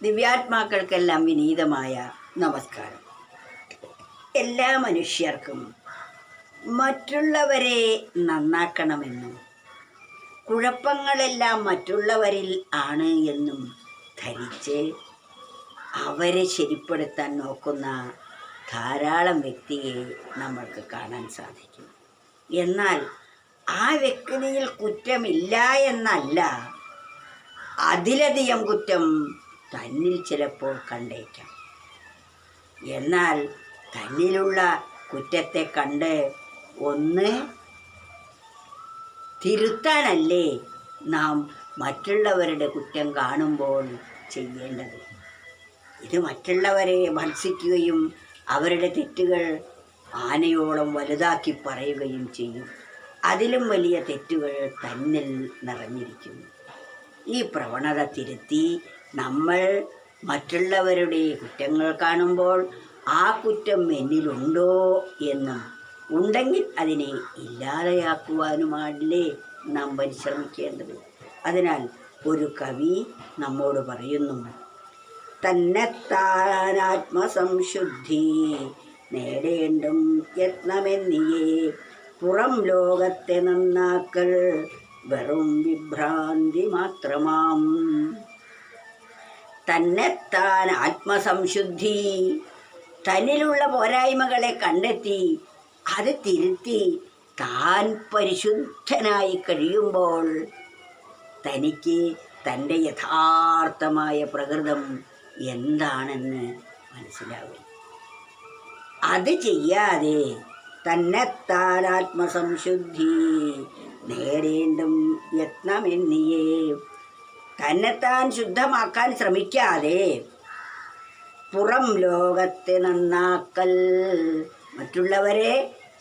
ദിവ്യാത്മാക്കൾക്കെല്ലാം വിനീതമായ നമസ്കാരം. എല്ലാ മനുഷ്യർക്കും മറ്റുള്ളവരെ നന്നാക്കണമെന്നും കുഴപ്പങ്ങളെല്ലാം മറ്റുള്ളവരിൽ ആണ് എന്നും ധരിച്ച് അവരെ ശരിപ്പെടുത്താൻ നോക്കുന്ന ധാരാളം വ്യക്തിയെ നമ്മൾക്ക് കാണാൻ സാധിക്കും. എന്നാൽ ആ വ്യക്തിയിൽ കുറ്റമില്ല എന്നല്ല, അതിലധികം കുറ്റം തന്നിൽ ചിലപ്പോൾ കണ്ടേക്കാം. എന്നാൽ തന്നിലുള്ള കുറ്റത്തെ കണ്ട് ഒന്ന് തിരുത്താനല്ലേ നാം മറ്റുള്ളവരുടെ കുറ്റം കാണുമ്പോൾ ചെയ്യേണ്ടത്. ഇത് മറ്റുള്ളവരെ ഭത്സിക്കുകയും അവരുടെ തെറ്റുകൾ ആനയോളം വലുതാക്കി പറയുകയും ചെയ്യും. അതിലും വലിയ തെറ്റുകൾ തന്നിൽ നിറഞ്ഞിരിക്കുന്നു. ഈ പ്രവണത തിരുത്തി നമ്മൾ മറ്റുള്ളവരുടെ കുറ്റങ്ങൾ കാണുമ്പോൾ ആ കുറ്റം എന്നിലുണ്ടോ എന്നും ഉണ്ടെങ്കിൽ അതിനെ ഇല്ലാതെയാക്കുവാനുമാണല്ലേ നാം പരിശ്രമിക്കേണ്ടത്. അതിനാൽ ഒരു കവി നമ്മോട് പറയുന്നു, തന്നെത്താൻ ആത്മസംശുദ്ധി നേടേണ്ടും യത്നമെന്നിയേ പുറം ലോകത്തെ നന്നാക്കൽ വെറും വിഭ്രാന്തി മാത്രമാം. തന്നെത്താൻ ആത്മസംശുദ്ധി, തന്നിലുള്ള പോരായ്മകളെ കണ്ടെത്തി അത് തിരുത്തി താൻ പരിശുദ്ധനായി കഴിയുമ്പോൾ തനിക്ക് തൻ്റെ യഥാർത്ഥമായ പ്രകൃതം എന്താണെന്ന് മനസ്സിലാവും. അത് ചെയ്യാതെ തന്നെത്താൻ ആത്മസംശുദ്ധി നേടേണ്ടും യത്നമെന്നിയേ, തന്നെത്താൻ ശുദ്ധമാക്കാൻ ശ്രമിക്കാതെ പുറം ലോകത്തെ നന്നാക്കൽ, മറ്റുള്ളവരെ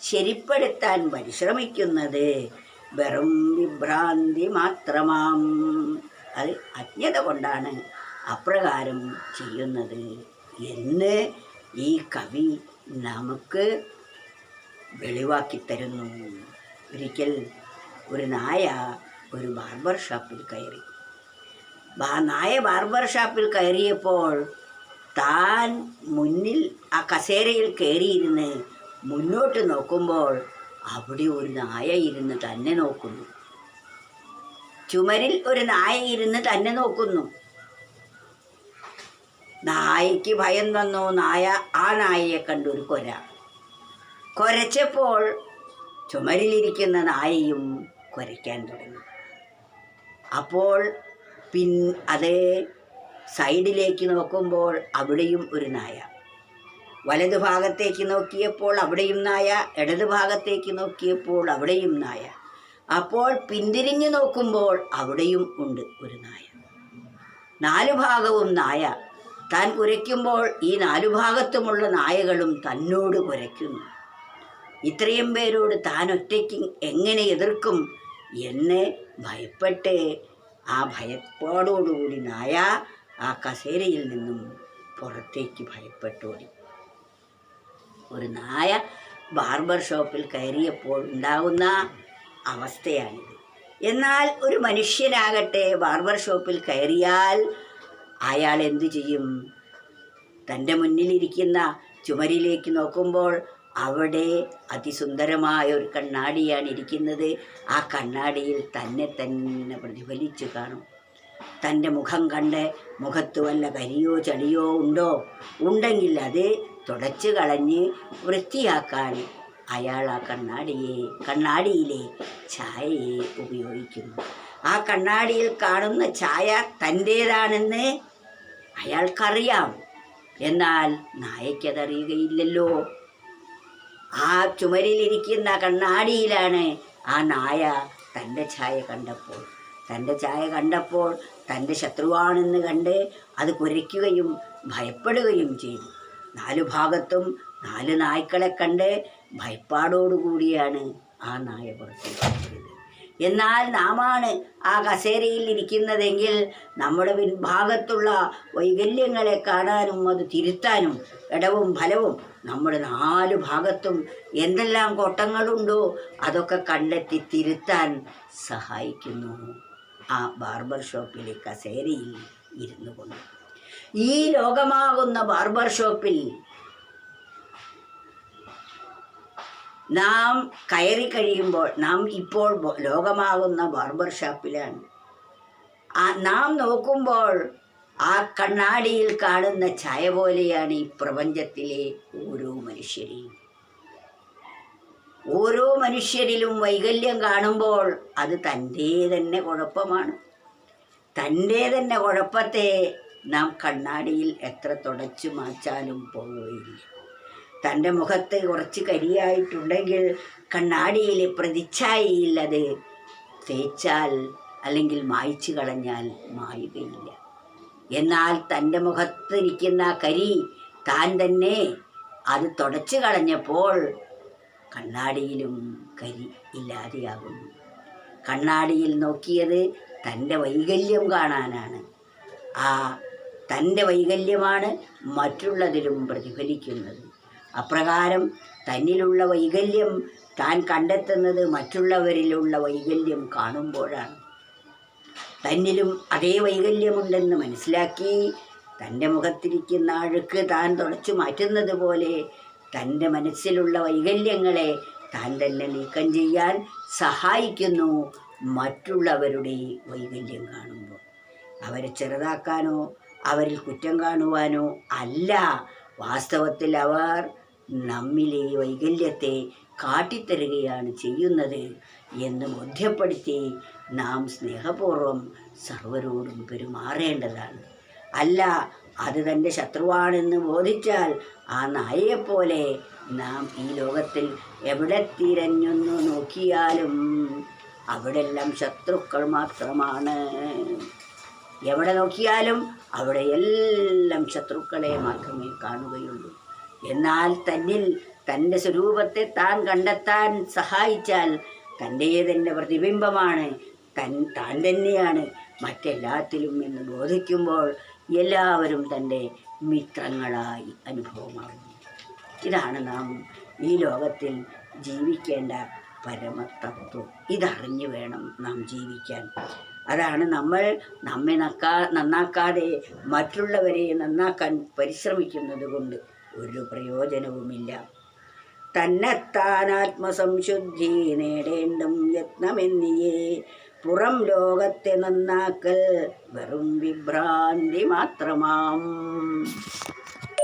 ശരിപ്പെടുത്താൻ പരിശ്രമിക്കുന്നത് വെറും വിഭ്രാന്തി മാത്രമാം. അത് അജ്ഞത കൊണ്ടാണ് അപ്രകാരം ചെയ്യുന്നത് എന്ന് ഈ കവി നമുക്ക് വെളിവാക്കി തരുന്നു. ഒരിക്കൽ ഒരു നായ ഒരു ബാർബർ ഷോപ്പിൽ കയറി. നായ ബാർബർ ഷോപ്പിൽ കയറിയപ്പോൾ താൻ മുന്നിൽ ആ കസേരയിൽ കയറിയിരുന്ന് മുന്നോട്ട് നോക്കുമ്പോൾ അവിടെ ഒരു നായ ഇരുന്ന് തന്നെ നോക്കുന്നു. ചുമരിൽ ഒരു നായ ഇരുന്ന് തന്നെ നോക്കുന്നു. നായയ്ക്ക് ഭയം വന്നു. ആ നായയെ കണ്ടു ഒരു കുരച്ചപ്പോൾ ചുമരിലിരിക്കുന്ന നായയും കുരയ്ക്കാൻ തുടങ്ങി. അപ്പോൾ അതേ സൈഡിലേക്ക് നോക്കുമ്പോൾ അവിടെയും ഒരു നായ. വലതു ഭാഗത്തേക്ക് നോക്കിയപ്പോൾ അവിടെയും നായ, ഇടതു ഭാഗത്തേക്ക് നോക്കിയപ്പോൾ അവിടെയും നായ. അപ്പോൾ പിന്തിരിഞ്ഞു നോക്കുമ്പോൾ അവിടെയും ഉണ്ട് ഒരു നായ. നാലു ഭാഗവും നായ. താൻ കുരയ്ക്കുമ്പോൾ ഈ നാലു ഭാഗത്തുമുള്ള നായകളും തന്നോട് കുരയ്ക്കുന്നു. ഇത്രയും പേരോട് താൻ ഒറ്റയ്ക്ക് എങ്ങനെ എതിർക്കും എന്ന് ഭയപ്പെട്ട് ആ ഭയപ്പാടോടുകൂടി നായ ആ കസേരയിൽ നിന്നും പുറത്തേക്ക് ഭയപ്പെട്ടോടി. ഒരു നായ ബാർബർ ഷോപ്പിൽ കയറിയപ്പോൾ ഉണ്ടാകുന്ന അവസ്ഥയാണിത്. എന്നാൽ ഒരു മനുഷ്യനാകട്ടെ ബാർബർ ഷോപ്പിൽ കയറിയാൽ അയാൾ എന്തു ചെയ്യും? തൻ്റെ മുന്നിലിരിക്കുന്ന ചുമരിലേക്ക് നോക്കുമ്പോൾ അവിടെ അതിസുന്ദരമായ ഒരു കണ്ണാടിയാണ് ഇരിക്കുന്നത്. ആ കണ്ണാടിയിൽ തന്നെ പ്രതിഫലിച്ച് കാണും. തൻ്റെ മുഖം കണ്ട് മുഖത്ത് വല്ല കരിയോ ചളിയോ ഉണ്ടോ, ഉണ്ടെങ്കിൽ അത് തുടച്ച് കളഞ്ഞ് വൃത്തിയാക്കാൻ അയാൾ ആ കണ്ണാടിയിലെ ഛായയെ ഉപയോഗിക്കുന്നു. ആ കണ്ണാടിയിൽ കാണുന്ന ഛായ തൻ്റേതാണെന്ന് അയാൾക്കറിയാം. എന്നാൽ നായയ്ക്കതറിയുകയില്ലല്ലോ. ആ ചുമരിലിരിക്കുന്ന കണ്ണാടിയിലാണ് ആ നായ തൻ്റെ ഛായ കണ്ടപ്പോൾ തൻ്റെ ശത്രുവാണെന്ന് കണ്ട് അത് കുരയ്ക്കുകയും ഭയപ്പെടുകയും ചെയ്തു. നാലു ഭാഗത്തും നാല് നായ്ക്കളെ കണ്ട് ഭയപ്പാടോടുകൂടിയാണ് ആ നായ പുറത്തേക്ക്. എന്നാൽ നാമാണ് ആ കസേരയിൽ ഇരിക്കുന്നതെങ്കിൽ നമ്മുടെ പിൻഭാഗത്തുള്ള വൈകല്യങ്ങളെ കാണാനും അത് തിരുത്താനും ഇടവും ഫലവും നമ്മുടെ നാലു ഭാഗത്തും എന്തെല്ലാം കോട്ടങ്ങളുണ്ടോ അതൊക്കെ കണ്ടെത്തി തിരുത്താൻ സഹായിക്കുന്നു ആ ബാർബർ ഷോപ്പിലെ കസേരയിൽ ഇരുന്നു കൊണ്ട്. ഈ ലോകമാകുന്ന ബാർബർ ഷോപ്പിൽ നാം കയറി കഴിയുമ്പോൾ, നാം ഇപ്പോൾ ലോകമാകുന്ന ബാർബർ ഷോപ്പിലാണ്. നാം നോക്കുമ്പോൾ ആ കണ്ണാടിയിൽ കാണുന്ന ഛായ പോലെയാണ് ഈ പ്രപഞ്ചത്തിലെ ഓരോ മനുഷ്യരെയും. ഓരോ മനുഷ്യരിലും വൈകല്യം കാണുമ്പോൾ അത് തൻ്റെ തന്നെ കുഴപ്പമാണ്. തൻ്റെ തന്നെ കുഴപ്പത്തെ നാം കണ്ണാടിയിൽ എത്ര തുടച്ചു മാച്ചാലും പോവുകയില്ല. തൻ്റെ മുഖത്ത് കുറച്ച് കരിയായിട്ടുണ്ടെങ്കിൽ കണ്ണാടിയിൽ പ്രതിച്ഛായയിൽ അത് തേച്ചാൽ അല്ലെങ്കിൽ മായ്ച്ചു കളഞ്ഞാൽ മായുകയില്ല. എന്നാൽ തൻ്റെ മുഖത്തിരിക്കുന്ന കരി താൻ തന്നെ അത് തുടച്ചു കളഞ്ഞപ്പോൾ കണ്ണാടിയിലും കരി ഇല്ലാതെയാകുന്നു. കണ്ണാടിയിൽ നോക്കിയത് തൻ്റെ വൈകല്യം കാണാനാണ്. ആ തൻ്റെ വൈകല്യമാണ് മറ്റുള്ളതിലും പ്രതിഫലിക്കുന്നത്. അപ്രകാരം തന്നിലുള്ള വൈകല്യം താൻ കണ്ടെത്തുന്നത് മറ്റുള്ളവരിലുള്ള വൈകല്യം കാണുമ്പോഴാണ്. തന്നിലും അതേ വൈകല്യമുണ്ടെന്ന് മനസ്സിലാക്കി തൻ്റെ മുഖത്തിരിക്കുന്ന അഴുക്ക് താൻ തുടച്ചു മാറ്റുന്നത് പോലെ തൻ്റെ മനസ്സിലുള്ള വൈകല്യങ്ങളെ താൻ തന്നെ നീക്കം ചെയ്യാൻ സഹായിക്കുന്നു മറ്റുള്ളവരുടെ വൈകല്യം കാണുമ്പോൾ. അവരെ ചെറുതാക്കാനോ അവരിൽ കുറ്റം കാണുവാനോ അല്ല. വാസ്തവത്തിൽ അവർ നമ്മിലെ വൈകല്യത്തെ കാട്ടിത്തരുകയാണ് ചെയ്യുന്നത് എന്ന് ബോധ്യപ്പെടുത്തി നാം സ്നേഹപൂർവ്വം സർവരോടും പെരുമാറേണ്ടതാണ്. അല്ല, അത് തൻ്റെ ശത്രുവാണെന്ന് ബോധിച്ചാൽ ആ നായയെപ്പോലെ നാം ഈ ലോകത്തിൽ എവിടെ തിരഞ്ഞൊന്നു നോക്കിയാലും അവിടെല്ലാം ശത്രുക്കൾ മാത്രമാണ്. എവിടെ നോക്കിയാലും അവിടെ എല്ലാം ശത്രുക്കളെ മാത്രമേ കാണുകയുള്ളൂ. എന്നാൽ തന്നിൽ തൻ്റെ സ്വരൂപത്തെ താൻ കണ്ടെത്താൻ സഹായിച്ചാൽ തൻ്റെ പ്രതിബിംബമാണ്, താൻ തന്നെയാണ് മറ്റെല്ലാത്തിലും എന്ന് ബോധിക്കുമ്പോൾ എല്ലാവരും തൻ്റെ മിത്രങ്ങളായി അനുഭവമാകുന്നു. ഇതാണ് നാം ഈ ലോകത്തിൽ ജീവിക്കേണ്ട പരമതത്വം. ഇതറിഞ്ഞു വേണം നാം ജീവിക്കാൻ. അതാണ് നമ്മൾ നമ്മെ നന്നാക്കാതെ മറ്റുള്ളവരെ നന്നാക്കാൻ പരിശ്രമിക്കുന്നത് കൊണ്ട് ഒരു പ്രയോജനവുമില്ല. തന്നെത്താൻ ആത്മസംശുദ്ധി നേടേണ്ടും യത്നമെന്നിയേ പുറം ലോകത്തെ നന്നാക്കൽ വെറും വിഭ്രാന്തി മാത്രമാം.